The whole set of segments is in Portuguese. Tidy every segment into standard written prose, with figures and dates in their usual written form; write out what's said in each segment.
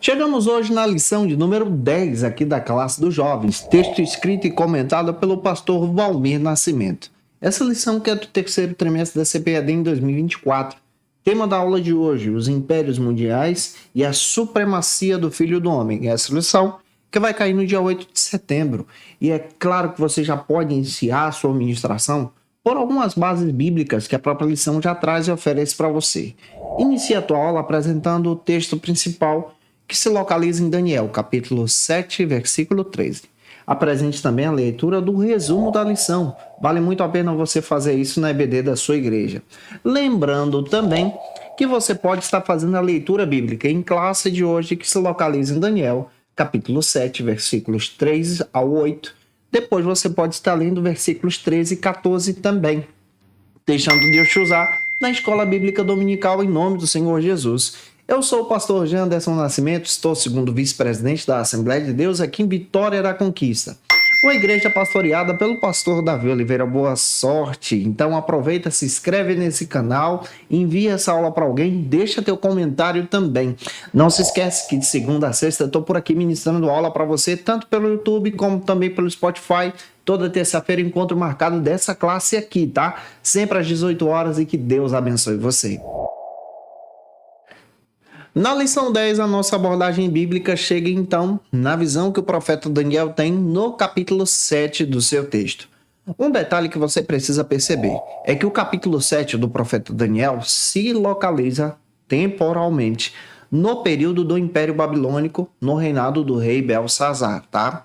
Chegamos hoje na lição de número 10 aqui da classe dos jovens, texto escrito e comentado pelo pastor Valmir Nascimento. Essa lição que é do terceiro trimestre da CPAD em 2024. Tema da aula de hoje, os impérios mundiais e a supremacia do Filho do Homem. Essa lição que vai cair no dia 8 de setembro. E é claro que você já pode iniciar a sua ministração por algumas bases bíblicas que a própria lição já traz e oferece para você. Inicie a tua aula apresentando o texto principal que se localiza em Daniel, capítulo 7, versículo 13. Apresente também a leitura do resumo da lição. Vale muito a pena você fazer isso na EBD da sua igreja. Lembrando também que você pode estar fazendo a leitura bíblica em classe de hoje, que se localiza em Daniel, capítulo 7, versículos 3 ao 8. Depois você pode estar lendo versículos 13 e 14 também, deixando Deus te usar na escola bíblica dominical em nome do Senhor Jesus. Eu sou o pastor Jean Anderson Nascimento, estou segundo vice-presidente da Assembleia de Deus aqui em Vitória da Conquista. Uma igreja pastoreada pelo pastor Davi Oliveira. Boa sorte! Então aproveita, se inscreve nesse canal, envia essa aula para alguém, deixa teu comentário também. Não se esquece que de segunda a sexta eu estou por aqui ministrando aula para você, tanto pelo YouTube como também pelo Spotify. Toda terça-feira encontro marcado dessa classe aqui, tá? Sempre às 18 horas e que Deus abençoe você. Na lição 10, a nossa abordagem bíblica chega então na visão que o profeta Daniel tem no capítulo 7 do seu texto. Um detalhe que você precisa perceber é que o capítulo 7 do profeta Daniel se localiza temporalmente no período do Império Babilônico, no reinado do rei Belsazar, tá?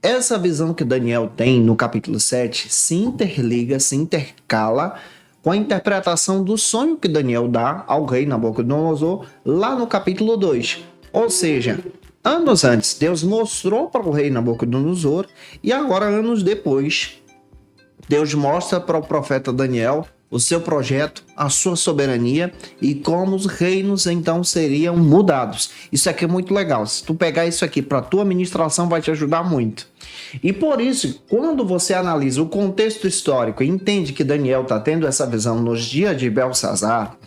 Essa visão que Daniel tem no capítulo 7 se interliga, se intercala com a interpretação do sonho que Daniel dá ao rei Nabucodonosor lá no capítulo 2. Ou seja, anos antes, Deus mostrou para o rei Nabucodonosor e agora, anos depois, Deus mostra para o profeta Daniel o seu projeto, a sua soberania e como os reinos então seriam mudados. Isso aqui é muito legal. Se tu pegar isso aqui para a tua ministração, vai te ajudar muito. E por isso, quando você analisa o contexto histórico e entende que Daniel está tendo essa visão nos dias de Belsazar,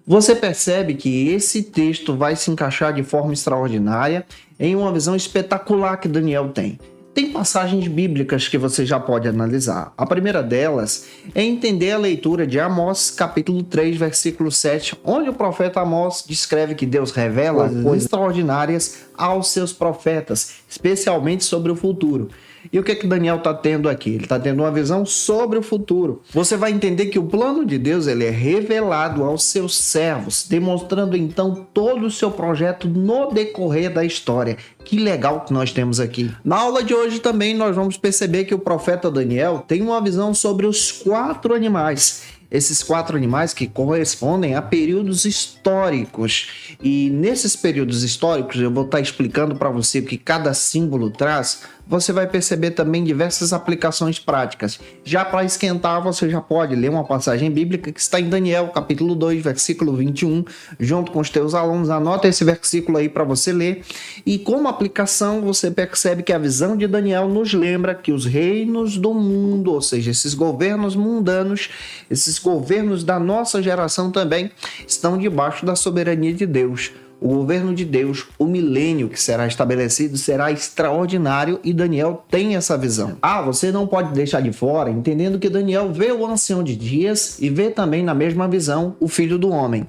você percebe que esse texto vai se encaixar de forma extraordinária em uma visão espetacular que Daniel tem. Tem passagens bíblicas que você já pode analisar. A primeira delas é entender a leitura de Amós, capítulo 3, versículo 7, onde o profeta Amós descreve que Deus revela coisas extraordinárias aos seus profetas, especialmente sobre o futuro. E o que Daniel está tendo aqui? Ele está tendo uma visão sobre o futuro. Você vai entender que o plano de Deus ele é revelado aos seus servos, demonstrando então todo o seu projeto no decorrer da história. Que legal que nós temos aqui. Na aula de hoje também nós vamos perceber que o profeta Daniel tem uma visão sobre os 4 animais. Esses 4 animais que correspondem a períodos históricos. E nesses períodos históricos eu vou estar explicando para você o que cada símbolo traz. Você vai perceber também diversas aplicações práticas. Já para esquentar, você já pode ler uma passagem bíblica que está em Daniel, capítulo 2, versículo 21, junto com os teus alunos. Anota esse versículo aí para você ler. E como aplicação, você percebe que a visão de Daniel nos lembra que os reinos do mundo, ou seja, esses governos mundanos, esses governos da nossa geração também, estão debaixo da soberania de Deus. O governo de Deus, o milênio que será estabelecido, será extraordinário e Daniel tem essa visão. Você não pode deixar de fora, entendendo que Daniel vê o ancião de dias e vê também na mesma visão o filho do homem.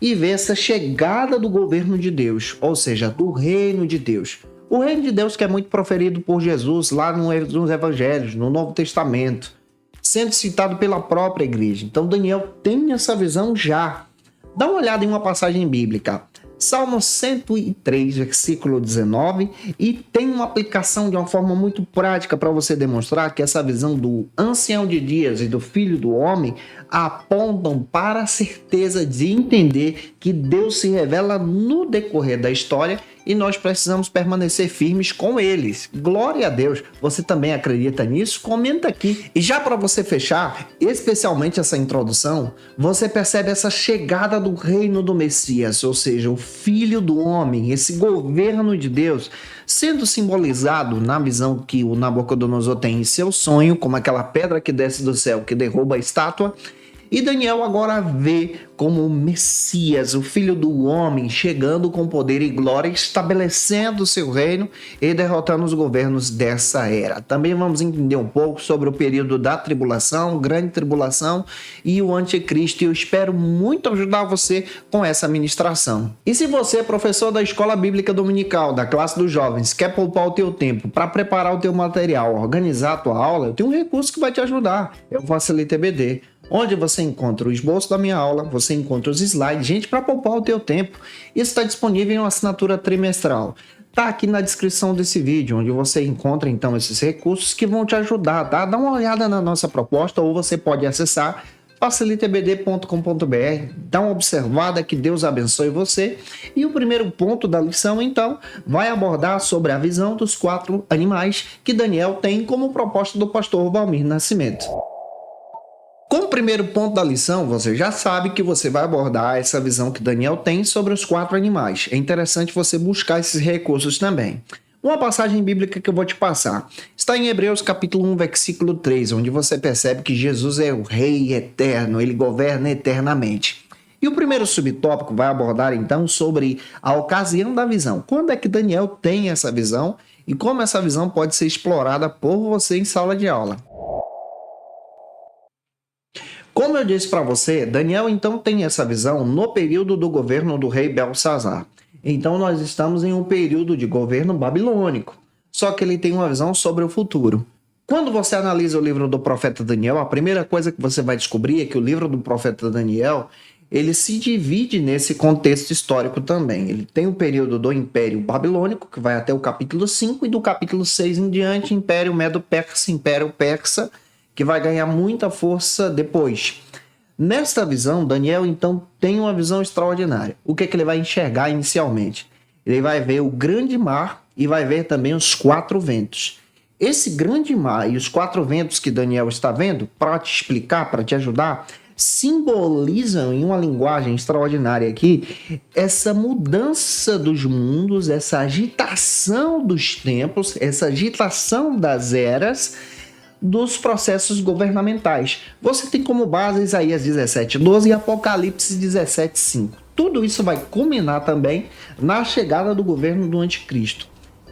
E vê essa chegada do governo de Deus, ou seja, do reino de Deus. O reino de Deus que é muito proferido por Jesus lá nos evangelhos, no Novo Testamento, sendo citado pela própria igreja. Então Daniel tem essa visão já. Dá uma olhada em uma passagem bíblica. Salmo 103, versículo 19, e tem uma aplicação de uma forma muito prática para você demonstrar que essa visão do ancião de dias e do filho do homem apontam para a certeza de entender que Deus se revela no decorrer da história e nós precisamos permanecer firmes com eles. Glória a Deus! Você também acredita nisso? Comenta aqui. E já para você fechar, especialmente essa introdução, você percebe essa chegada do reino do Messias, ou seja, o Filho do Homem, esse governo de Deus, sendo simbolizado na visão que o Nabucodonosor tem em seu sonho, como aquela pedra que desce do céu, que derruba a estátua, E Daniel agora vê como o Messias, o Filho do Homem, chegando com poder e glória, estabelecendo seu reino e derrotando os governos dessa era. Também vamos entender um pouco sobre o período da tribulação, grande tribulação e o anticristo. E eu espero muito ajudar você com essa ministração. E se você é professor da Escola Bíblica Dominical, da classe dos jovens, quer poupar o teu tempo para preparar o teu material, organizar a tua aula, eu tenho um recurso que vai te ajudar. É o Facilita EBD, onde você encontra o esboço da minha aula, você encontra os slides, gente, para poupar o teu tempo. Isso está disponível em uma assinatura trimestral. Tá aqui na descrição desse vídeo, onde você encontra então esses recursos que vão te ajudar, tá? Dá uma olhada na nossa proposta ou você pode acessar facilitaebd.com.br, dá uma observada, que Deus abençoe você. E o primeiro ponto da lição, então, vai abordar sobre a visão dos 4 animais que Daniel tem como proposta do pastor Valmir Nascimento. Como primeiro ponto da lição, você já sabe que você vai abordar essa visão que Daniel tem sobre os 4 animais. É interessante você buscar esses recursos também. Uma passagem bíblica que eu vou te passar está em Hebreus capítulo 1, versículo 3, onde você percebe que Jesus é o Rei eterno, ele governa eternamente. E o primeiro subtópico vai abordar então sobre a ocasião da visão. Quando é que Daniel tem essa visão e como essa visão pode ser explorada por você em sala de aula. Como eu disse para você, Daniel então tem essa visão no período do governo do rei Belsazar. Então nós estamos em um período de governo babilônico, só que ele tem uma visão sobre o futuro. Quando você analisa o livro do profeta Daniel, a primeira coisa que você vai descobrir é que o livro do profeta Daniel, ele se divide nesse contexto histórico também. Ele tem o período do Império Babilônico, que vai até o capítulo 5, e do capítulo 6 em diante, Império Medo-Persa, Império Persa, que vai ganhar muita força depois. Nesta visão, Daniel então tem uma visão extraordinária. O que ele vai enxergar inicialmente? Ele vai ver o grande mar e vai ver também os 4 ventos. Esse grande mar e os 4 ventos que Daniel está vendo, para te explicar, para te ajudar, simbolizam em uma linguagem extraordinária aqui essa mudança dos mundos, essa agitação dos tempos, essa agitação das eras, dos processos governamentais. Você tem como base Isaías 17:12 e Apocalipse 17:5. Tudo isso vai culminar também na chegada do governo do anticristo.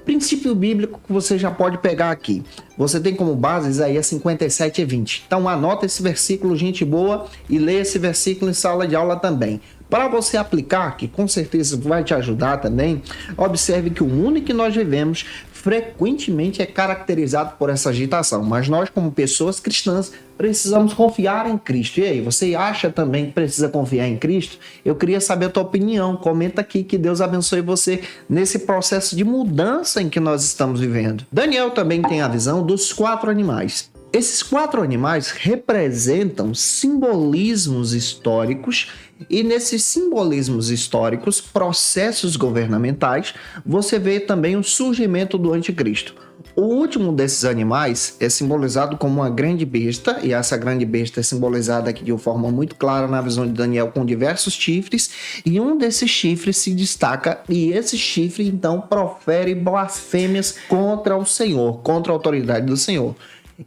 Princípio bíblico que você já pode pegar aqui. Você tem como base Isaías 57:20. Então anota esse versículo, gente boa, e lê esse versículo em sala de aula também. Para você aplicar, que com certeza vai te ajudar também, observe que o mundo em que nós vivemos frequentemente é caracterizado por essa agitação, mas nós, como pessoas cristãs, precisamos confiar em Cristo. E aí, você acha também que precisa confiar em Cristo? Eu queria saber a tua opinião. Comenta aqui, que Deus abençoe você nesse processo de mudança em que nós estamos vivendo. Daniel também tem a visão dos 4 animais. Esses 4 animais representam simbolismos históricos, e nesses simbolismos históricos, processos governamentais, você vê também o surgimento do anticristo. O último desses animais é simbolizado como uma grande besta, e essa grande besta é simbolizada aqui de uma forma muito clara na visão de Daniel, com diversos chifres, e um desses chifres se destaca, e esse chifre então profere blasfêmias contra o Senhor, contra a autoridade do Senhor.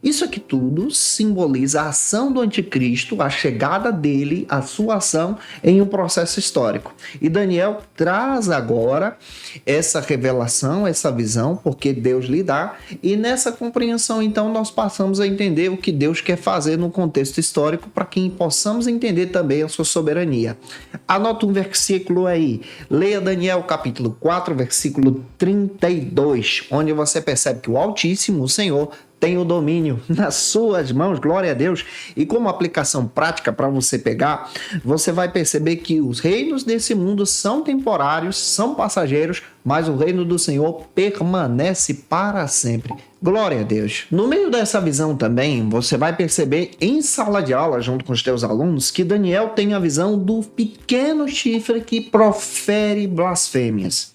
Isso aqui tudo simboliza a ação do anticristo, a chegada dele, a sua ação em um processo histórico. E Daniel traz agora essa revelação, essa visão, porque Deus lhe dá, e nessa compreensão então nós passamos a entender o que Deus quer fazer no contexto histórico, para que possamos entender também a sua soberania. Anota um versículo aí, leia Daniel capítulo 4, versículo 32, onde você percebe que o Altíssimo, o Senhor, tem o domínio nas suas mãos, glória a Deus. E como aplicação prática para você pegar, você vai perceber que os reinos desse mundo são temporários, são passageiros, mas o reino do Senhor permanece para sempre. Glória a Deus. No meio dessa visão também, você vai perceber em sala de aula, junto com os teus alunos, que Daniel tem a visão do pequeno chifre que profere blasfêmias.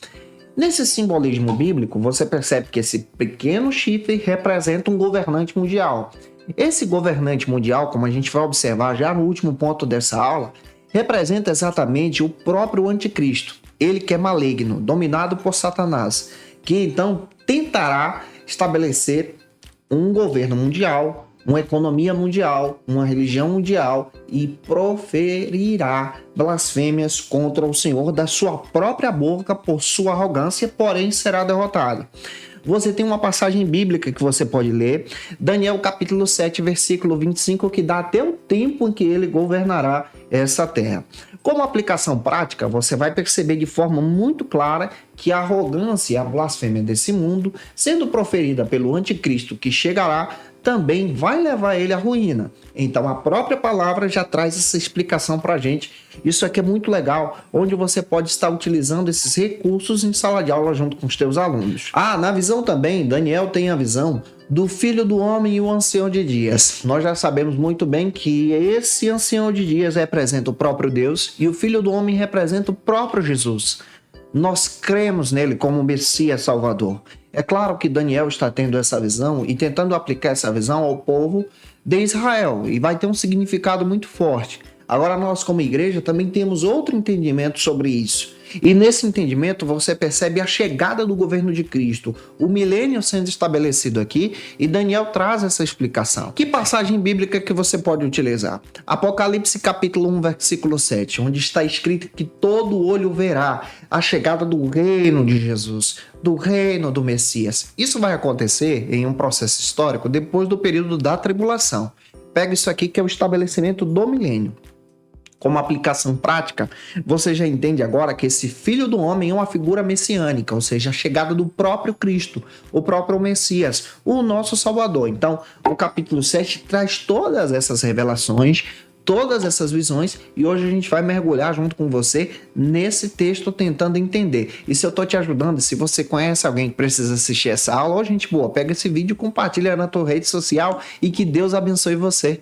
Nesse simbolismo bíblico, você percebe que esse pequeno chifre representa um governante mundial. Esse governante mundial, como a gente vai observar já no último ponto dessa aula, representa exatamente o próprio anticristo. Ele que é maligno, dominado por Satanás, que então tentará estabelecer um governo mundial, uma economia mundial, uma religião mundial e proferirá blasfêmias contra o Senhor da sua própria boca por sua arrogância, porém será derrotado. Você tem uma passagem bíblica que você pode ler, Daniel capítulo 7, versículo 25, que dá até o tempo em que ele governará essa terra. Como aplicação prática, você vai perceber de forma muito clara que a arrogância e a blasfêmia desse mundo, sendo proferida pelo anticristo que chegará, também vai levar ele à ruína. Então a própria palavra já traz essa explicação para a gente. Isso aqui é muito legal, onde você pode estar utilizando esses recursos em sala de aula junto com os teus alunos. Na visão também, Daniel tem a visão do Filho do Homem e o Ancião de Dias. Nós já sabemos muito bem que esse Ancião de Dias representa o próprio Deus e o Filho do Homem representa o próprio Jesus. Nós cremos nele como Messias Salvador. É claro que Daniel está tendo essa visão e tentando aplicar essa visão ao povo de Israel, e vai ter um significado muito forte. Agora nós como igreja também temos outro entendimento sobre isso. E nesse entendimento você percebe a chegada do governo de Cristo, o milênio sendo estabelecido aqui, e Daniel traz essa explicação. Que passagem bíblica que você pode utilizar? Apocalipse capítulo 1, versículo 7, onde está escrito que todo olho verá a chegada do reino de Jesus, do reino do Messias. Isso vai acontecer em um processo histórico depois do período da tribulação. Pega isso aqui que é o estabelecimento do milênio. Como aplicação prática, você já entende agora que esse Filho do Homem é uma figura messiânica, ou seja, a chegada do próprio Cristo, o próprio Messias, o nosso Salvador. Então, o capítulo 7 traz todas essas revelações, todas essas visões, e hoje a gente vai mergulhar junto com você nesse texto tentando entender. E se eu estou te ajudando, se você conhece alguém que precisa assistir essa aula, ó, gente boa, pega esse vídeo, compartilha na tua rede social e que Deus abençoe você.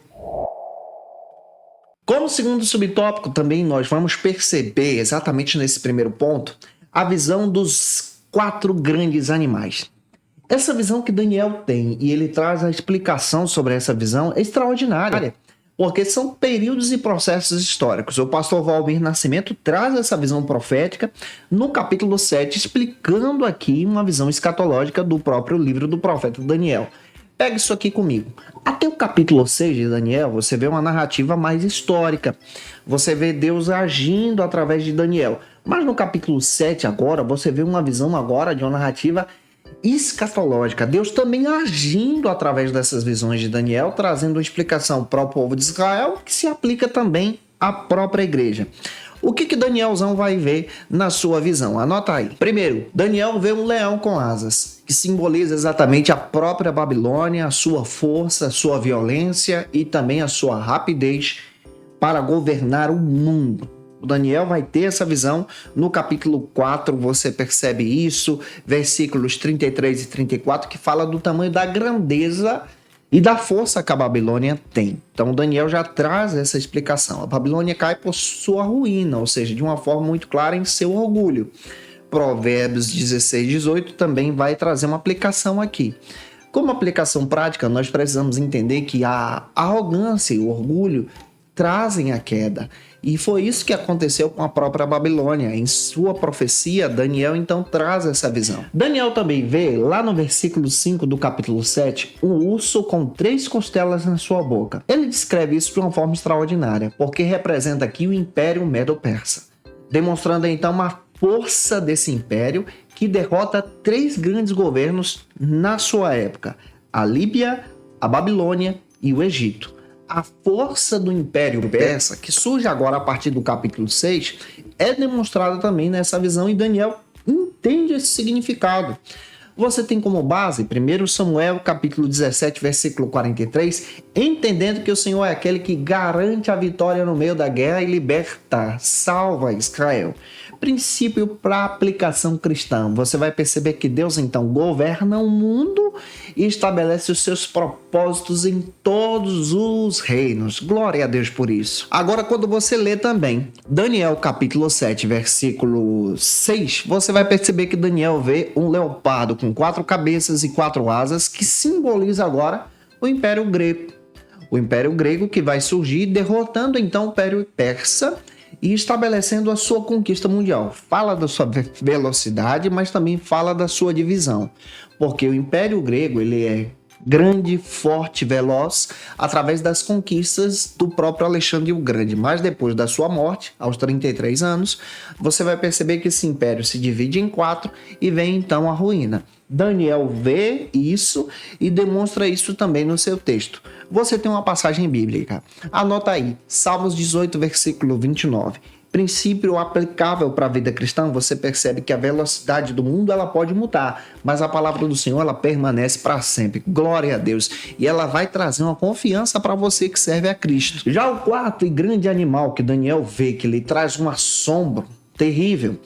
Como segundo subtópico, também nós vamos perceber, exatamente nesse primeiro ponto, a visão dos 4 grandes animais. Essa visão que Daniel tem, e ele traz a explicação sobre essa visão, é extraordinária, porque são períodos e processos históricos. O pastor Valmir Nascimento traz essa visão profética no capítulo 7, explicando aqui uma visão escatológica do próprio livro do profeta Daniel. Pega isso aqui comigo. Até o capítulo 6 de Daniel, você vê uma narrativa mais histórica. Você vê Deus agindo através de Daniel. Mas no capítulo 7 agora, você vê uma visão agora de uma narrativa escatológica. Deus também agindo através dessas visões de Daniel, trazendo uma explicação para o povo de Israel, que se aplica também à própria igreja. O que Danielzão vai ver na sua visão? Anota aí. Primeiro, Daniel vê um leão com asas, que simboliza exatamente a própria Babilônia, a sua força, a sua violência e também a sua rapidez para governar o mundo. O Daniel vai ter essa visão. No capítulo 4 você percebe isso, versículos 33 e 34, que fala do tamanho da grandeza e da força que a Babilônia tem. Então Daniel já traz essa explicação. A Babilônia cai por sua ruína, ou seja, de uma forma muito clara em seu orgulho. Provérbios 16, 18 também vai trazer uma aplicação aqui. Como aplicação prática, nós precisamos entender que a arrogância e o orgulho trazem a queda. E foi isso que aconteceu com a própria Babilônia. Em sua profecia, Daniel então traz essa visão. Daniel também vê, lá no versículo 5 do capítulo 7, um urso com 3 costelas na sua boca. Ele descreve isso de uma forma extraordinária, porque representa aqui o Império Medo-Persa, demonstrando então uma força desse império que derrota 3 grandes governos na sua época: a Líbia, a Babilônia e o Egito. A força do Império Persa, que surge agora a partir do capítulo 6, é demonstrada também nessa visão, e Daniel entende esse significado. Você tem como base 1 Samuel capítulo 17, versículo 43, entendendo que o Senhor é aquele que garante a vitória no meio da guerra e liberta, salva Israel. Princípio para aplicação cristã. Você vai perceber que Deus então governa o mundo e estabelece os seus propósitos em todos os reinos. Glória a Deus por isso. Agora, quando você lê também Daniel capítulo 7, versículo 6, você vai perceber que Daniel vê um leopardo com 4 cabeças e 4 asas, que simboliza agora o Império Grego. O Império Grego que vai surgir derrotando então o Império Persa e estabelecendo a sua conquista mundial. Fala da sua velocidade, mas também fala da sua divisão. Porque o Império Grego ele é grande, forte, veloz, através das conquistas do próprio Alexandre o Grande. Mas depois da sua morte, aos 33 anos, você vai perceber que esse império se divide em 4 e vem então a ruína. Daniel vê isso e demonstra isso também no seu texto. Você tem uma passagem bíblica. Anota aí, Salmos 18, versículo 29. Princípio aplicável para a vida cristã. Você percebe que a velocidade do mundo ela pode mudar, mas a palavra do Senhor ela permanece para sempre. Glória a Deus. E ela vai trazer uma confiança para você que serve a Cristo. Já o quarto e grande animal que Daniel vê, que lhe traz um assombro terrível,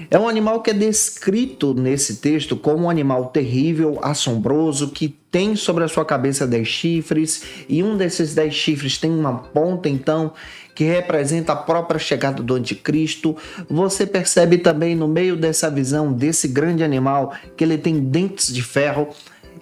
é um animal que é descrito nesse texto como um animal terrível, assombroso, que tem sobre a sua cabeça 10 chifres, e um desses 10 chifres tem uma ponta, então, que representa a própria chegada do anticristo. Você percebe também no meio dessa visão desse grande animal que ele tem dentes de ferro.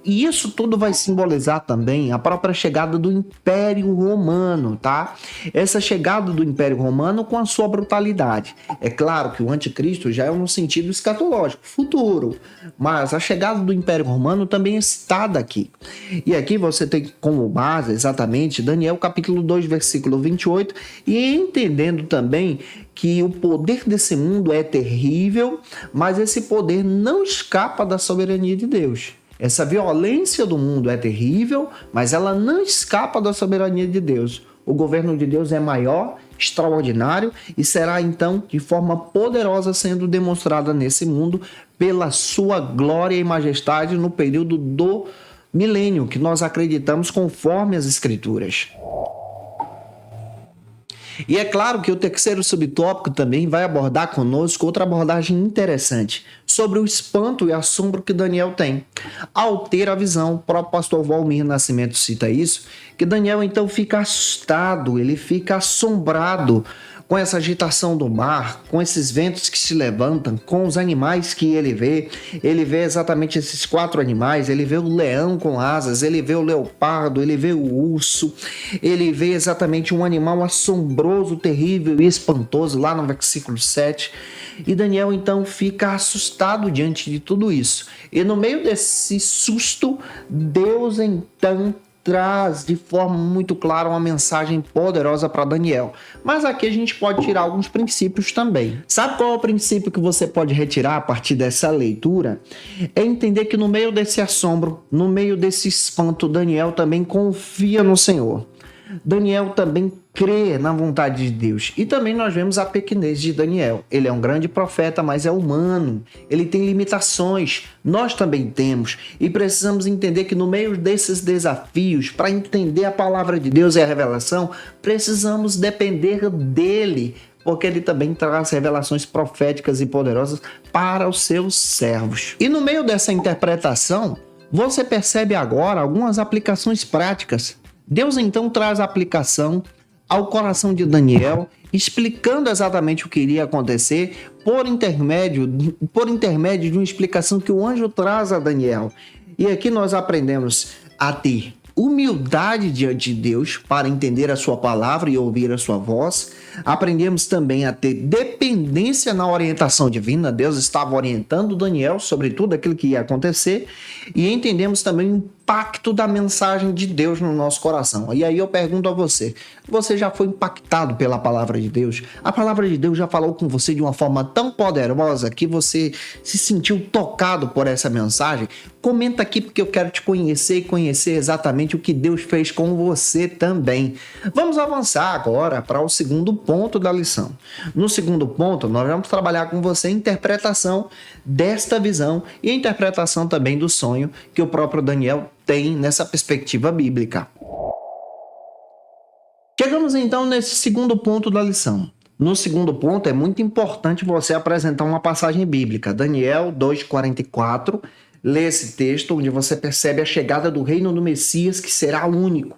E isso tudo vai simbolizar também a própria chegada do Império Romano, tá? Essa chegada do Império Romano com a sua brutalidade. É claro que o anticristo já é no sentido escatológico, futuro, mas a chegada do Império Romano também é citada aqui. E aqui você tem como base exatamente Daniel capítulo 2, versículo 28, e entendendo também que o poder desse mundo é terrível, mas esse poder não escapa da soberania de Deus. Essa violência do mundo é terrível, mas ela não escapa da soberania de Deus. O governo de Deus é maior, extraordinário e será então de forma poderosa sendo demonstrada nesse mundo pela sua glória e majestade no período do milênio, que nós acreditamos conforme as Escrituras. E é claro que o terceiro subtópico também vai abordar conosco outra abordagem interessante sobre o espanto e assombro que Daniel tem. Ao ter a visão, o próprio pastor Valmir Nascimento cita isso, que Daniel então fica assustado, ele fica assombrado com essa agitação do mar, com esses ventos que se levantam, com os animais que ele vê exatamente esses 4 animais, ele vê o leão com asas, ele vê o leopardo, ele vê o urso, ele vê exatamente um animal assombroso, terrível e espantoso, lá no versículo 7, e Daniel então fica assustado diante de tudo isso, e no meio desse susto, Deus então traz de forma muito clara uma mensagem poderosa para Daniel. Mas aqui a gente pode tirar alguns princípios também. Sabe qual é o princípio que você pode retirar a partir dessa leitura? É entender que no meio desse assombro, no meio desse espanto, Daniel também confia no Senhor. Daniel também crê na vontade de Deus. E também nós vemos a pequenez de Daniel. Ele é um grande profeta, mas é humano. Ele tem limitações. Nós também temos. E precisamos entender que no meio desses desafios, para entender a palavra de Deus e a revelação, precisamos depender dele, porque ele também traz revelações proféticas e poderosas para os seus servos. E no meio dessa interpretação, você percebe agora algumas aplicações práticas. Deus então traz a aplicação ao coração de Daniel, explicando exatamente o que iria acontecer por intermédio de uma explicação que o anjo traz a Daniel. E aqui nós aprendemos a ter humildade diante de Deus para entender a sua palavra e ouvir a sua voz. Aprendemos também a ter dependência na orientação divina. Deus estava orientando Daniel sobre tudo aquilo que ia acontecer. E entendemos também o impacto da mensagem de Deus no nosso coração. E aí eu pergunto a você, você já foi impactado pela palavra de Deus? A palavra de Deus já falou com você de uma forma tão poderosa que você se sentiu tocado por essa mensagem? Comenta aqui porque eu quero te conhecer e conhecer exatamente o que Deus fez com você também. Vamos avançar agora para o segundo ponto da lição. No segundo ponto, nós vamos trabalhar com você a interpretação desta visão e a interpretação também do sonho que o próprio Daniel tem nessa perspectiva bíblica. Chegamos então nesse segundo ponto da lição. No segundo ponto, é muito importante você apresentar uma passagem bíblica. Daniel 2,44, lê esse texto onde você percebe a chegada do reino do Messias, que será único.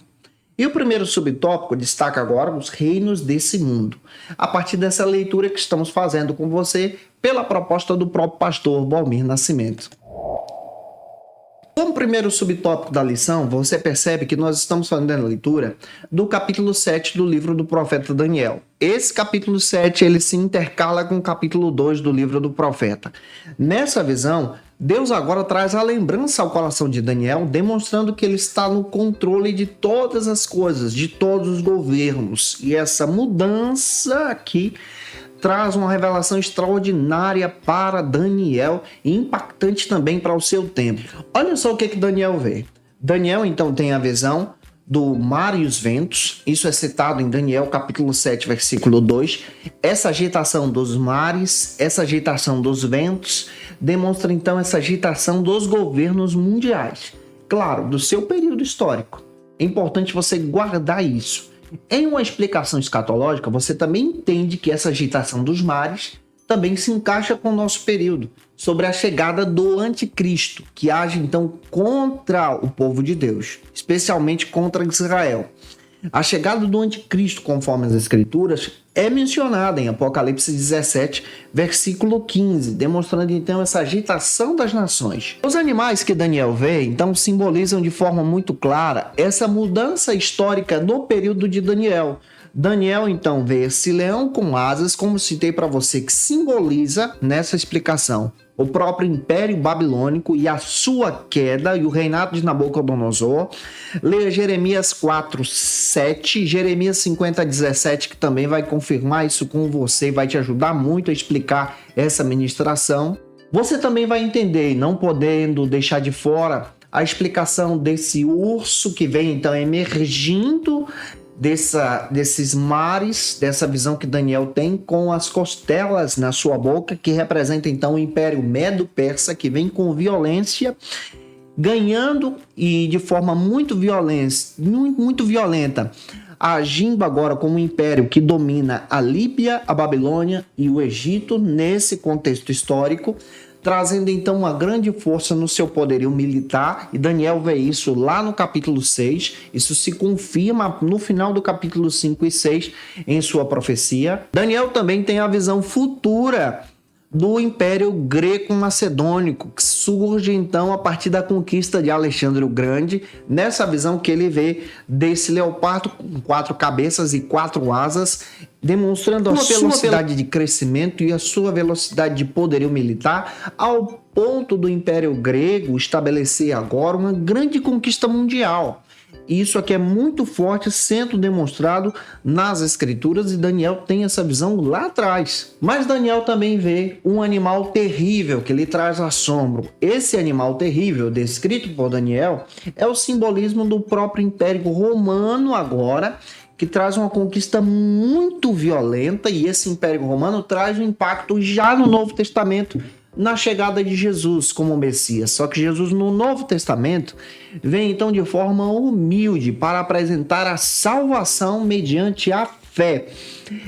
E o primeiro subtópico destaca agora os reinos desse mundo, a partir dessa leitura que estamos fazendo com você pela proposta do próprio pastor Valmir Nascimento. Como primeiro subtópico da lição, você percebe que nós estamos fazendo a leitura do capítulo 7 do livro do profeta Daniel. Esse capítulo 7 ele se intercala com o capítulo 2 do livro do profeta. Nessa visão, Deus agora traz a lembrança ao coração de Daniel, demonstrando que ele está no controle de todas as coisas, de todos os governos. E essa mudança aqui traz uma revelação extraordinária para Daniel e impactante também para o seu tempo. Olha só o que Daniel vê. Daniel então tem a visão do mar e os ventos. Isso é citado em Daniel capítulo 7, versículo 2. Essa agitação dos mares, essa agitação dos ventos, demonstra então essa agitação dos governos mundiais. Claro, do seu período histórico. É importante você guardar isso. Em uma explicação escatológica, você também entende que essa agitação dos mares também se encaixa com o nosso período, sobre a chegada do anticristo, que age então contra o povo de Deus, especialmente contra Israel. A chegada do anticristo, conforme as escrituras, é mencionada em Apocalipse 17, versículo 15, demonstrando então essa agitação das nações. Os animais que Daniel vê, então, simbolizam de forma muito clara essa mudança histórica no período de Daniel. Daniel, então, vê esse leão com asas, como citei para você, que simboliza, nessa explicação, o próprio Império Babilônico e a sua queda e o reinado de Nabucodonosor. Leia Jeremias 4, 7, Jeremias 50, 17, que também vai confirmar isso com você e vai te ajudar muito a explicar essa ministração. Você também vai entender, não podendo deixar de fora, a explicação desse urso que vem então emergindo desses mares, dessa visão que Daniel tem com as costelas na sua boca, que representa então o Império Medo-Persa, que vem com violência, ganhando e de forma muito violenta, agindo agora como um império que domina a Líbia, a Babilônia e o Egito nesse contexto histórico, trazendo então uma grande força no seu poderio militar, e Daniel vê isso lá no capítulo 6, isso se confirma no final do capítulo 5 e 6 em sua profecia. Daniel também tem a visão futura do Império Greco-Macedônico, que surge então a partir da conquista de Alexandre o Grande, nessa visão que ele vê desse leopardo com 4 cabeças e 4 asas, demonstrando a sua velocidade de crescimento e a sua velocidade de poderio militar, ao ponto do Império Grego estabelecer agora uma grande conquista mundial. Isso aqui é muito forte, sendo demonstrado nas escrituras, e Daniel tem essa visão lá atrás. Mas Daniel também vê um animal terrível que lhe traz assombro. Esse animal terrível, descrito por Daniel, é o simbolismo do próprio Império Romano agora, que traz uma conquista muito violenta, e esse Império Romano traz um impacto já no Novo Testamento, na chegada de Jesus como Messias. Só que Jesus no Novo Testamento vem então de forma humilde para apresentar a salvação mediante a fé.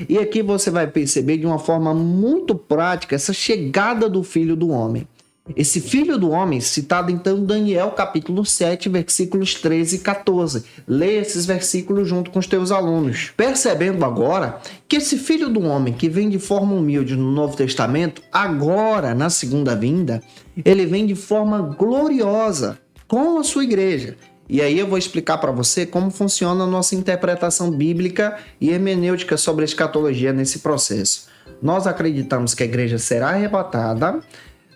E aqui você vai perceber de uma forma muito prática essa chegada do Filho do Homem. Esse Filho do Homem, citado então em Daniel capítulo 7, versículos 13 e 14. Leia esses versículos junto com os teus alunos. Percebendo agora que esse Filho do Homem que vem de forma humilde no Novo Testamento, agora na segunda vinda, ele vem de forma gloriosa com a sua igreja. E aí eu vou explicar para você como funciona a nossa interpretação bíblica e hermenêutica sobre a escatologia nesse processo. Nós acreditamos que a igreja será arrebatada.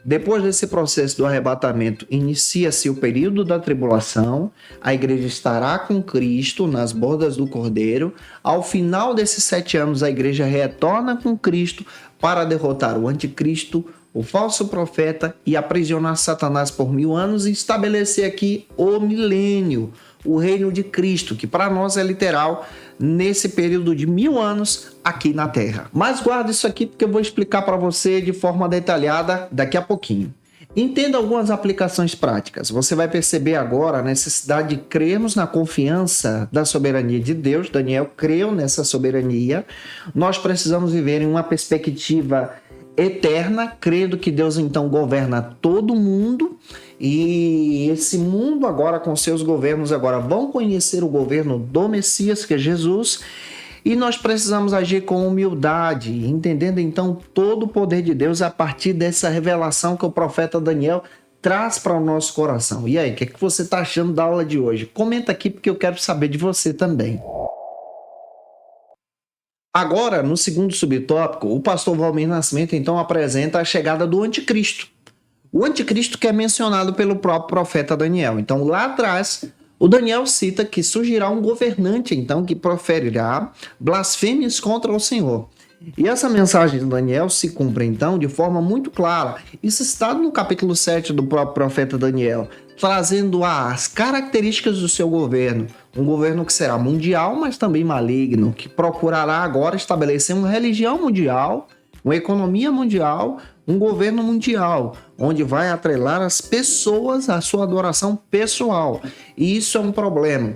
Depois desse processo do arrebatamento, inicia-se o período da tribulação, a igreja estará com Cristo nas bordas do Cordeiro. Ao final desses 7 anos, a igreja retorna com Cristo para derrotar o anticristo, o falso profeta, e aprisionar Satanás por 1000 anos e estabelecer aqui o milênio, o reino de Cristo, que para nós é literal, nesse período de 1000 anos aqui na Terra. Mas guarda isso aqui porque eu vou explicar para você de forma detalhada daqui a pouquinho. Entenda algumas aplicações práticas. Você vai perceber agora a necessidade de crermos na confiança da soberania de Deus. Daniel creu nessa soberania. Nós precisamos viver em uma perspectiva eterna, crendo que Deus então governa todo mundo, e esse mundo agora com seus governos agora vão conhecer o governo do Messias, que é Jesus, e nós precisamos agir com humildade, entendendo então todo o poder de Deus a partir dessa revelação que o profeta Daniel traz para o nosso coração. E aí, o que você está achando da aula de hoje? Comenta aqui porque eu quero saber de você também. Agora, no segundo subtópico, o pastor Valmir Nascimento então apresenta a chegada do anticristo. o anticristo que é mencionado pelo próprio profeta Daniel. Então, lá atrás, o Daniel cita que surgirá um governante, então, que proferirá blasfêmias contra o Senhor. E essa mensagem de Daniel se cumpre, então, de forma muito clara. Isso está no capítulo 7 do próprio profeta Daniel, trazendo as características do seu governo. Um governo que será mundial, mas também maligno, que procurará agora estabelecer uma religião mundial, uma economia mundial, um governo mundial, onde vai atrelar as pessoas à sua adoração pessoal. E isso é um problema.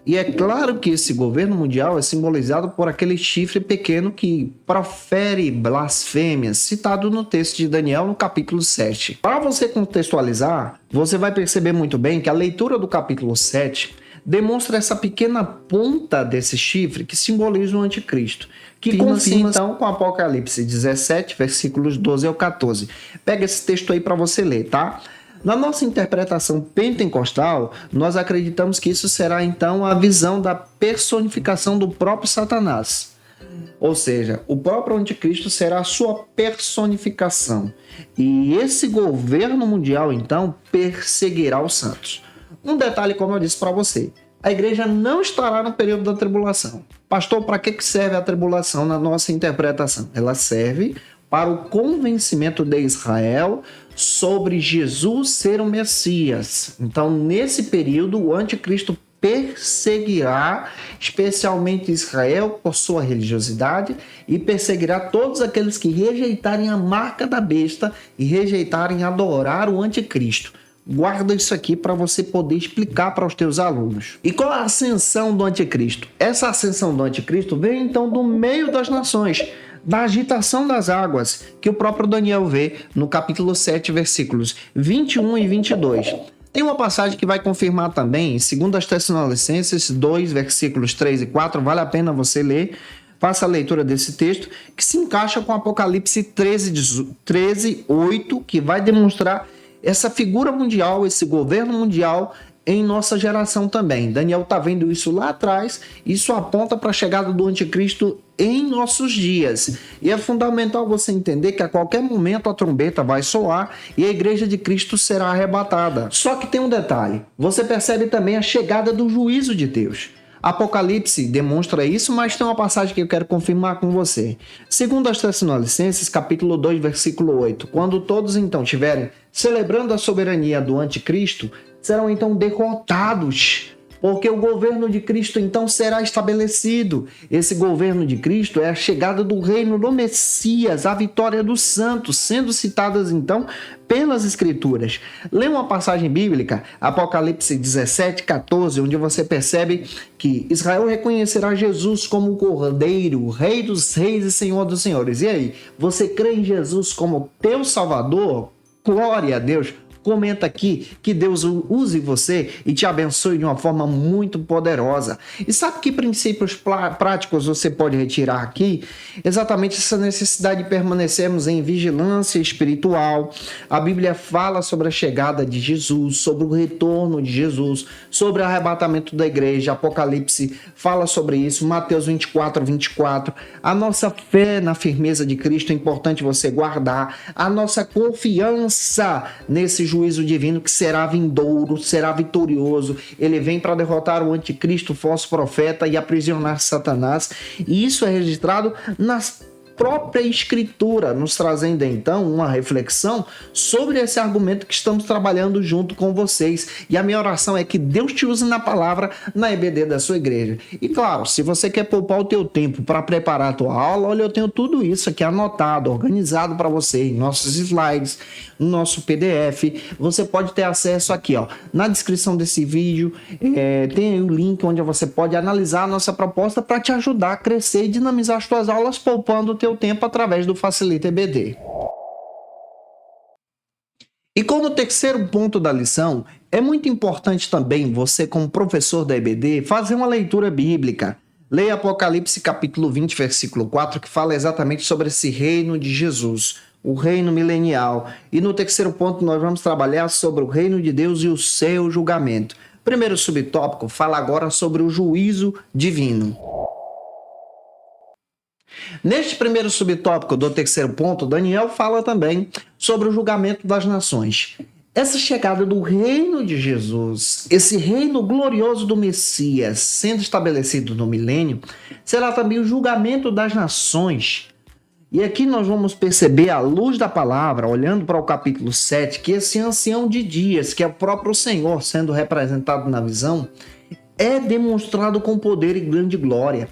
E é claro que esse governo mundial é simbolizado por aquele chifre pequeno que profere blasfêmias, citado no texto de Daniel no capítulo 7. Para você contextualizar, você vai perceber muito bem que a leitura do capítulo 7 demonstra essa pequena ponta desse chifre que simboliza o anticristo, que confirma então com Apocalipse 17, versículos 12 ao 14. Pega esse texto aí para você ler, tá? Na nossa interpretação pentecostal, nós acreditamos que isso será então a visão da personificação do próprio Satanás. Ou seja, o próprio anticristo será a sua personificação. E esse governo mundial então perseguirá os santos. Um detalhe, como eu disse para você, a igreja não estará no período da tribulação. Pastor, para que serve a tribulação na nossa interpretação? Ela serve para o convencimento de Israel sobre Jesus ser o Messias. Então, nesse período, o anticristo perseguirá especialmente Israel por sua religiosidade e perseguirá todos aqueles que rejeitarem a marca da besta e rejeitarem adorar o anticristo. Guarda isso aqui para você poder explicar para os teus alunos. E qual a ascensão do anticristo? Essa ascensão do anticristo vem então do meio das nações, da agitação das águas, que o próprio Daniel vê no capítulo 7, versículos 21 e 22. Tem uma passagem que vai confirmar também, em 2 Tessalonicenses 2, versículos 3 e 4, vale a pena você ler, faça a leitura desse texto, que se encaixa com Apocalipse 13, 8, que vai demonstrar essa figura mundial, esse governo mundial em nossa geração também. Daniel está vendo isso lá atrás, isso aponta para a chegada do anticristo em nossos dias. E é fundamental você entender que a qualquer momento a trombeta vai soar e a igreja de Cristo será arrebatada. Só que tem um detalhe, você percebe também a chegada do juízo de Deus. Apocalipse demonstra isso, mas tem uma passagem que eu quero confirmar com você. Segundo as Tessalonicenses, capítulo 2, versículo 8. Quando todos então estiverem celebrando a soberania do anticristo, serão então derrotados, porque o governo de Cristo então será estabelecido. Esse governo de Cristo é a chegada do reino do Messias, a vitória dos santos, sendo citadas então pelas Escrituras. Lê uma passagem bíblica, Apocalipse 17, 14, onde você percebe que Israel reconhecerá Jesus como o Cordeiro, o Rei dos Reis e Senhor dos Senhores. E aí, você crê em Jesus como teu Salvador? Glória a Deus! Comenta aqui, que Deus use você e te abençoe de uma forma muito poderosa. E sabe que princípios práticos você pode retirar aqui? Exatamente essa necessidade de permanecermos em vigilância espiritual. A Bíblia fala sobre a chegada de Jesus, sobre o retorno de Jesus, sobre o arrebatamento da igreja. Apocalipse fala sobre isso, Mateus 24, 24. A nossa fé na firmeza de Cristo é importante você guardar. A nossa confiança nesse juízo divino que será vindouro, será vitorioso. Ele vem para derrotar o anticristo, o falso profeta e aprisionar Satanás. E isso é registrado nas própria Escritura, nos trazendo então uma reflexão sobre esse argumento que estamos trabalhando junto com vocês. E a minha oração é que Deus te use na palavra, na EBD da sua igreja. E claro, se você quer poupar o teu tempo para preparar a tua aula, olha, eu tenho tudo isso aqui anotado, organizado para você em nossos slides, no nosso PDF. Você pode ter acesso aqui, ó, na descrição desse vídeo, tem aí o link onde você pode analisar a nossa proposta para te ajudar a crescer e dinamizar as tuas aulas, poupando o teu tempo através do Facilita EBD. E como terceiro ponto da lição, é muito importante também você, como professor da EBD, fazer uma leitura bíblica. Leia Apocalipse capítulo 20, versículo 4, que fala exatamente sobre esse reino de Jesus, o reino milenial. E no terceiro ponto nós vamos trabalhar sobre o reino de Deus e o seu julgamento. Primeiro subtópico fala agora sobre o juízo divino. Neste primeiro subtópico do terceiro ponto, Daniel fala também sobre o julgamento das nações. Essa chegada do reino de Jesus, esse reino glorioso do Messias, sendo estabelecido no milênio, será também o julgamento das nações. E aqui nós vamos perceber, à luz da palavra, olhando para o capítulo 7, que esse ancião de dias, que é o próprio Senhor sendo representado na visão, é demonstrado com poder e grande glória.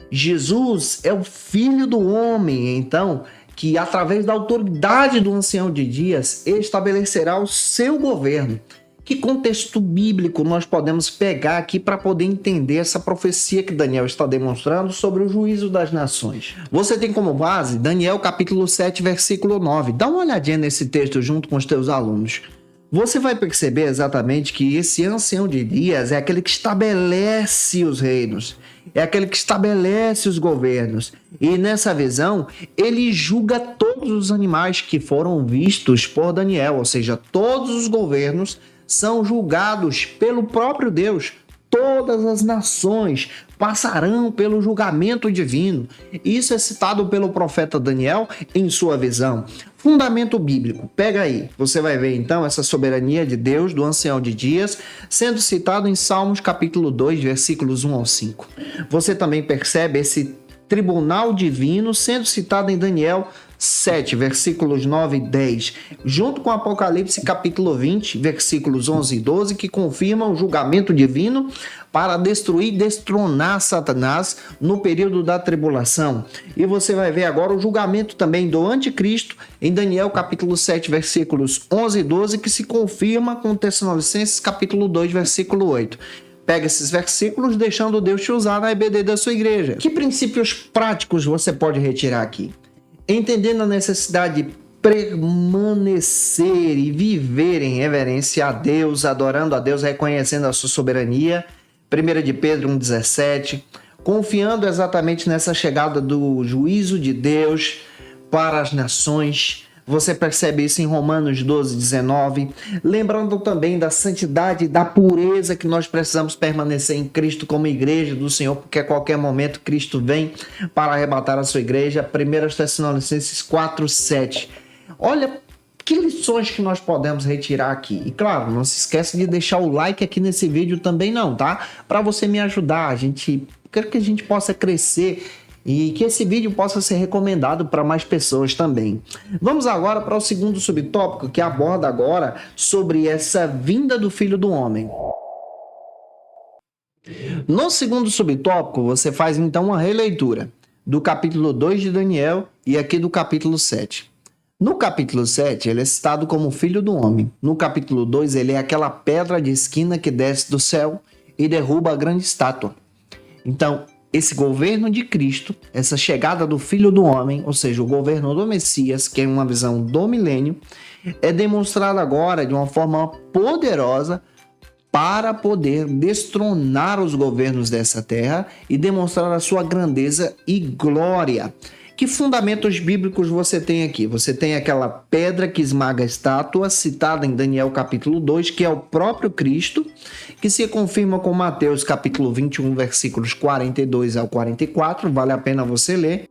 Jesus é o Filho do Homem, então, que através da autoridade do ancião de dias estabelecerá o seu governo. Que contexto bíblico nós podemos pegar aqui para poder entender essa profecia que Daniel está demonstrando sobre o juízo das nações? Você tem como base Daniel capítulo 7, versículo 9. Dá uma olhadinha nesse texto junto com os teus alunos. Você vai perceber exatamente que esse ancião de dias é aquele que estabelece os reinos, é aquele que estabelece os governos. E nessa visão, ele julga todos os animais que foram vistos por Daniel, ou seja, todos os governos são julgados pelo próprio Deus. Todas as nações passarão pelo julgamento divino. Isso é citado pelo profeta Daniel em sua visão. Fundamento bíblico. Pega aí. Você vai ver então essa soberania de Deus do ancião de dias sendo citado em Salmos capítulo 2, versículos 1 ao 5. Você também percebe esse tribunal divino sendo citado em Daniel 7, versículos 9 e 10, junto com Apocalipse capítulo 20, versículos 11 e 12, que confirmam o julgamento divino para destruir e destronar Satanás no período da tribulação. E você vai ver agora o julgamento também do anticristo em Daniel capítulo 7, versículos 11 e 12, que se confirma com Tessalonicenses capítulo 2, versículo 8. Pega esses versículos, deixando Deus te usar na EBD da sua igreja. Que princípios práticos você pode retirar aqui? Entendendo a necessidade de permanecer e viver em reverência a Deus, adorando a Deus, reconhecendo a sua soberania. 1 de Pedro 1,17. Confiando exatamente nessa chegada do juízo de Deus para as nações. Você percebe isso em Romanos 12, 19. Lembrando também da santidade e da pureza que nós precisamos permanecer em Cristo como igreja do Senhor, porque a qualquer momento Cristo vem para arrebatar a sua igreja. 1 Tessalonicenses 4, 7. Olha que lições que nós podemos retirar aqui. E claro, não se esqueça de deixar o like aqui nesse vídeo também não, tá? Para você me ajudar. Quero que a gente possa crescer e que esse vídeo possa ser recomendado para mais pessoas também. Vamos agora para o segundo subtópico, que aborda agora sobre essa vinda do Filho do Homem. No segundo subtópico, você faz então uma releitura do capítulo 2 de Daniel e aqui do capítulo 7. No capítulo 7, ele é citado como Filho do Homem. No capítulo 2, ele é aquela pedra de esquina que desce do céu e derruba a grande estátua. Então, esse governo de Cristo, essa chegada do Filho do Homem, ou seja, o governo do Messias, que é uma visão do milênio, é demonstrado agora de uma forma poderosa para poder destronar os governos dessa terra e demonstrar a sua grandeza e glória. Que fundamentos bíblicos você tem aqui? Você tem aquela pedra que esmaga a estátua, citada em Daniel capítulo 2, que é o próprio Cristo, que se confirma com Mateus capítulo 21, versículos 42 ao 44, vale a pena você ler.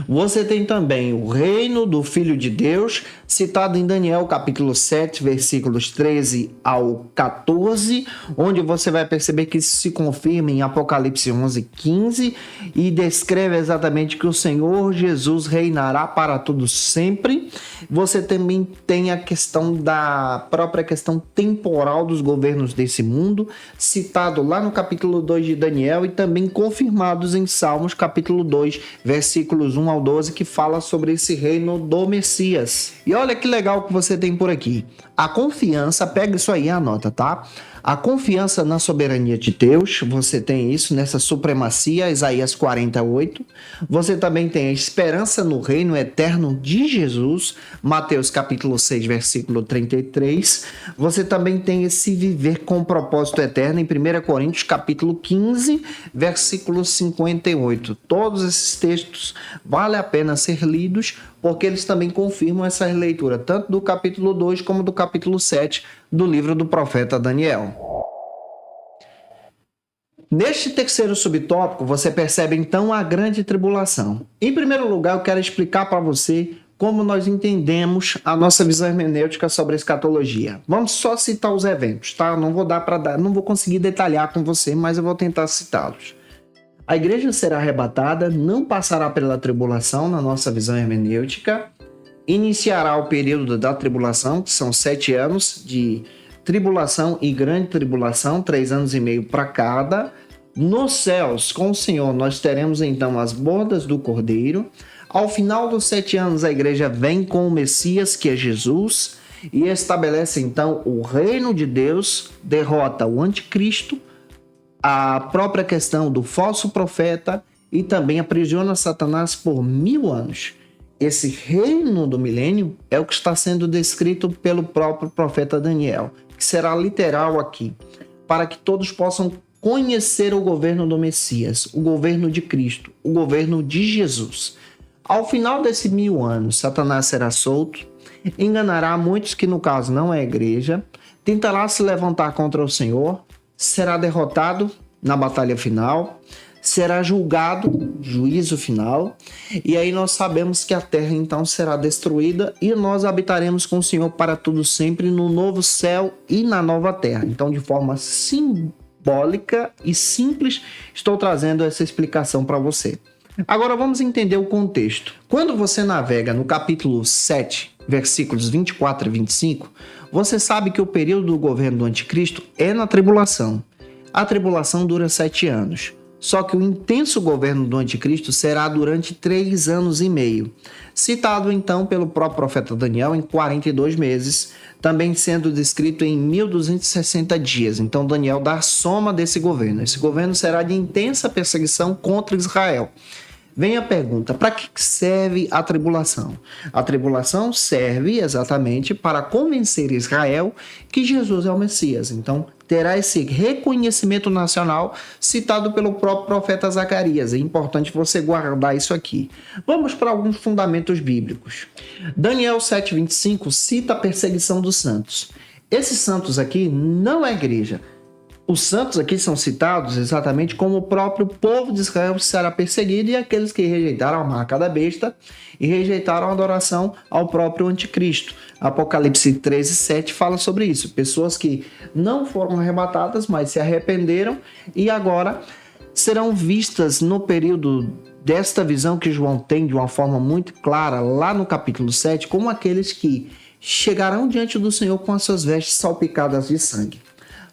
Você tem também o reino do Filho de Deus, citado em Daniel capítulo 7, versículos 13 ao 14, onde você vai perceber que isso se confirma em Apocalipse 11, 15, e descreve exatamente que o Senhor Jesus reinará para todo sempre. Você também tem a questão da própria questão temporal dos governos desse mundo, citado lá no capítulo 2 de Daniel e também confirmados em Salmos capítulo 2, versículos 1 ao 12, que fala sobre esse reino do Messias. E olha que legal que você tem por aqui. A confiança, pega isso aí e anota, tá? A confiança na soberania de Deus, você tem isso nessa supremacia, Isaías 48. Você também tem a esperança no reino eterno de Jesus, Mateus capítulo 6, versículo 33. Você também tem esse viver com propósito eterno em 1 Coríntios capítulo 15, versículo 58. Todos esses textos vale a pena ser lidos, porque eles também confirmam essa releitura, tanto do capítulo 2 como do capítulo 7 do livro do profeta Daniel. Neste terceiro subtópico, você percebe então a grande tribulação. Em primeiro lugar, eu quero explicar para você como nós entendemos a nossa visão hermenêutica sobre a escatologia. Vamos só citar os eventos, tá? Não vou conseguir detalhar com você, mas eu vou tentar citá-los. A igreja será arrebatada, não passará pela tribulação na nossa visão hermenêutica, iniciará o período da tribulação, que são 7 anos de tribulação e grande tribulação, 3 anos e meio para cada. Nos céus, com o Senhor, nós teremos então as bodas do Cordeiro. Ao final dos 7 anos, a igreja vem com o Messias, que é Jesus, e estabelece então o reino de Deus, derrota o anticristo, a própria questão do falso profeta e também aprisiona Satanás por 1000 anos. Esse reino do milênio é o que está sendo descrito pelo próprio profeta Daniel, que será literal aqui, para que todos possam conhecer o governo do Messias, o governo de Cristo, o governo de Jesus. Ao final desses 1000 anos, Satanás será solto, enganará muitos que no caso não é a igreja, tentará se levantar contra o Senhor, será derrotado na batalha final, será julgado, juízo final, e aí nós sabemos que a terra então será destruída e nós habitaremos com o Senhor para tudo sempre no novo céu e na nova terra. Então, de forma simbólica e simples, estou trazendo essa explicação para você. Agora vamos entender o contexto. Quando você navega no capítulo 7, versículos 24 e 25, você sabe que o período do governo do anticristo é na tribulação. A tribulação dura 7 anos. Só que o intenso governo do anticristo será durante 3 anos e meio, citado então pelo próprio profeta Daniel em 42 meses, também sendo descrito em 1260 dias. Então Daniel dá a soma desse governo. Esse governo será de intensa perseguição contra Israel. Vem a pergunta, para que serve a tribulação? A tribulação serve exatamente para convencer Israel que Jesus é o Messias. Então, terá esse reconhecimento nacional citado pelo próprio profeta Zacarias. É importante você guardar isso aqui. Vamos para alguns fundamentos bíblicos. Daniel 7,25 cita a perseguição dos santos. Esses santos aqui não é igreja. Os santos aqui são citados exatamente como o próprio povo de Israel será perseguido e aqueles que rejeitaram a marca da besta e rejeitaram a adoração ao próprio anticristo. Apocalipse 13:7 fala sobre isso. Pessoas que não foram arrebatadas, mas se arrependeram e agora serão vistas no período desta visão que João tem de uma forma muito clara lá no capítulo 7, como aqueles que chegarão diante do Senhor com as suas vestes salpicadas de sangue.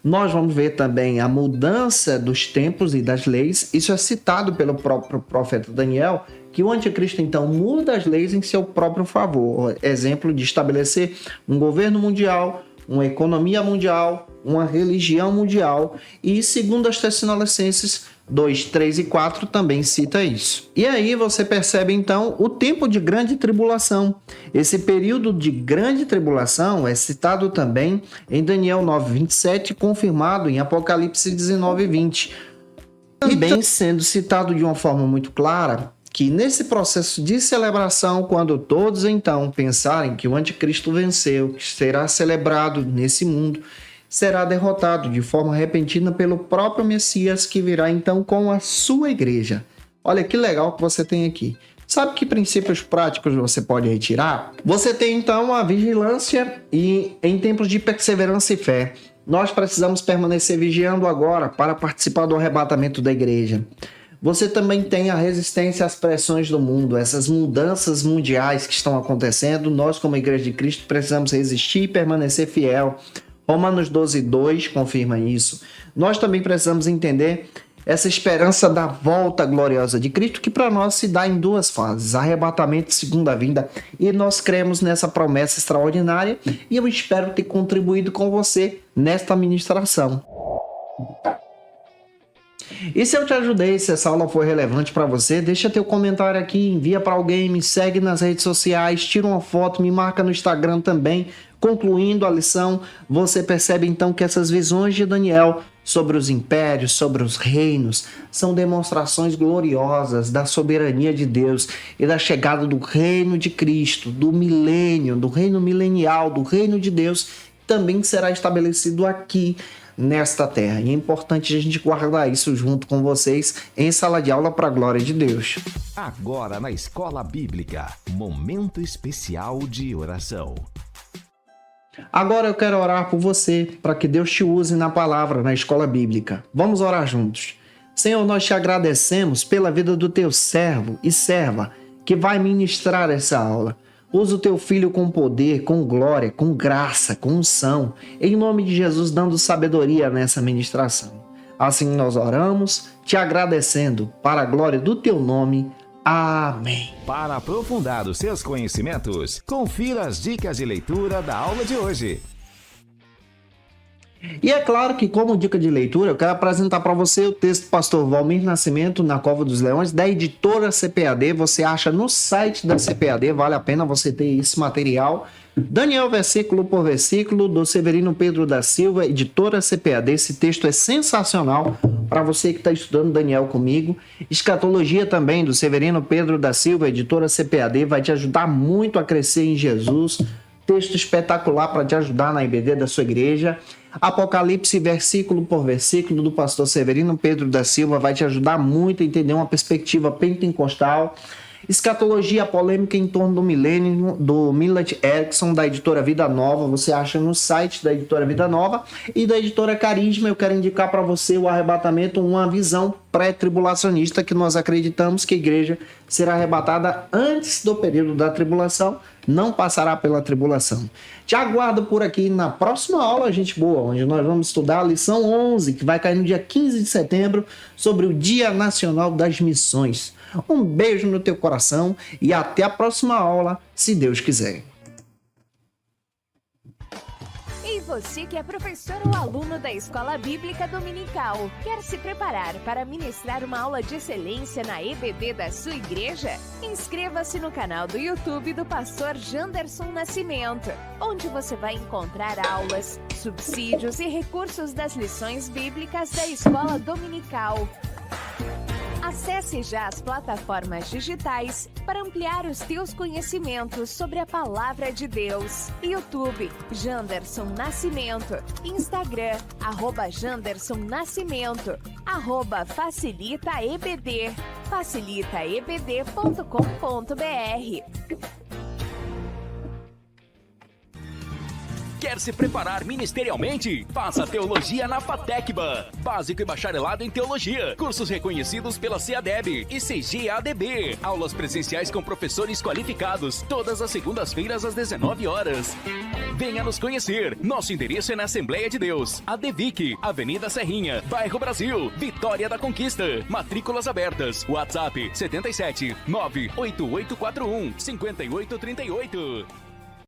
Nós vamos ver também a mudança dos tempos e das leis. Isso é citado pelo próprio profeta Daniel, que o anticristo então muda as leis em seu próprio favor. Exemplo de estabelecer um governo mundial, uma economia mundial, uma religião mundial. E segundo as Tessalonicenses 2, 3 e 4 também cita isso. E aí você percebe então o tempo de grande tribulação. Esse período de grande tribulação é citado também em Daniel 9:27, confirmado em Apocalipse 19:20. Também sendo citado de uma forma muito clara que nesse processo de celebração, quando todos então pensarem que o anticristo venceu, que será celebrado nesse mundo, será derrotado de forma repentina pelo próprio Messias, que virá então com a sua igreja. Olha que legal que você tem aqui. Sabe que princípios práticos você pode retirar? Você tem então a vigilância e em tempos de perseverança e fé. Nós precisamos permanecer vigiando agora para participar do arrebatamento da igreja. Você também tem a resistência às pressões do mundo, essas mudanças mundiais que estão acontecendo. Nós, como Igreja de Cristo, precisamos resistir e permanecer fiel. Romanos 12:2 confirma isso. Nós também precisamos entender essa esperança da volta gloriosa de Cristo, que para nós se dá em 2 fases, arrebatamento e segunda vinda, e nós cremos nessa promessa extraordinária, e eu espero ter contribuído com você nesta ministração. E se eu te ajudei, se essa aula foi relevante para você, deixa teu comentário aqui, envia para alguém, me segue nas redes sociais, tira uma foto, me marca no Instagram também. Concluindo a lição, você percebe então que essas visões de Daniel sobre os impérios, sobre os reinos, são demonstrações gloriosas da soberania de Deus e da chegada do reino de Cristo, do milênio, do reino milenial, do reino de Deus, que também será estabelecido aqui nesta terra. E é importante a gente guardar isso junto com vocês em sala de aula para a glória de Deus. Agora na Escola Bíblica, momento especial de oração. Agora eu quero orar por você, para que Deus te use na palavra, na escola bíblica. Vamos orar juntos. Senhor, nós te agradecemos pela vida do teu servo e serva que vai ministrar essa aula. Usa o teu filho com poder, com glória, com graça, com unção, em nome de Jesus, dando sabedoria nessa ministração. Assim nós oramos, te agradecendo, para a glória do teu nome. Amém. Para aprofundar os seus conhecimentos, confira as dicas de leitura da aula de hoje. E é claro que, como dica de leitura, eu quero apresentar para você o texto do pastor Valmir Nascimento, Na Cova dos Leões, da editora CPAD. Você acha no site da CPAD, vale a pena você ter esse material. Daniel, versículo por versículo, do Severino Pedro da Silva, editora CPAD. Esse texto é sensacional para você que está estudando Daniel comigo. Escatologia também, do Severino Pedro da Silva, editora CPAD, vai te ajudar muito a crescer em Jesus. Texto espetacular para te ajudar na IBD da sua igreja. Apocalipse, versículo por versículo, do pastor Severino Pedro da Silva, vai te ajudar muito a entender uma perspectiva pentecostal. Escatologia, polêmica em torno do milênio, do Millett Erickson, da editora Vida Nova, você acha no site da editora Vida Nova. E da editora Carisma, eu quero indicar para você o arrebatamento, uma visão pré-tribulacionista, que nós acreditamos que a igreja será arrebatada antes do período da tribulação, não passará pela tribulação. Te aguardo por aqui na próxima aula, gente boa, onde nós vamos estudar a lição 11, que vai cair no dia 15 de setembro, sobre o Dia Nacional das Missões. Um beijo no teu coração e até a próxima aula, se Deus quiser. E você que é professor ou aluno da Escola Bíblica Dominical, quer se preparar para ministrar uma aula de excelência na EBD da sua igreja? Inscreva-se no canal do YouTube do pastor Janderson Nascimento, onde você vai encontrar aulas, subsídios e recursos das lições bíblicas da Escola Dominical. Acesse já as plataformas digitais para ampliar os teus conhecimentos sobre a Palavra de Deus. YouTube, Janderson Nascimento. Instagram, @Janderson Nascimento. @FacilitaEBD. facilitaebd.com.br. Quer se preparar ministerialmente? Faça teologia na FATECBA. Básico e bacharelado em teologia. Cursos reconhecidos pela CEADEB e CGADB. Aulas presenciais com professores qualificados. Todas as segundas-feiras às 19 horas. Venha nos conhecer. Nosso endereço é na Assembleia de Deus. ADVIC, Avenida Serrinha, Bairro Brasil, Vitória da Conquista. Matrículas abertas. WhatsApp 77 98841 5838.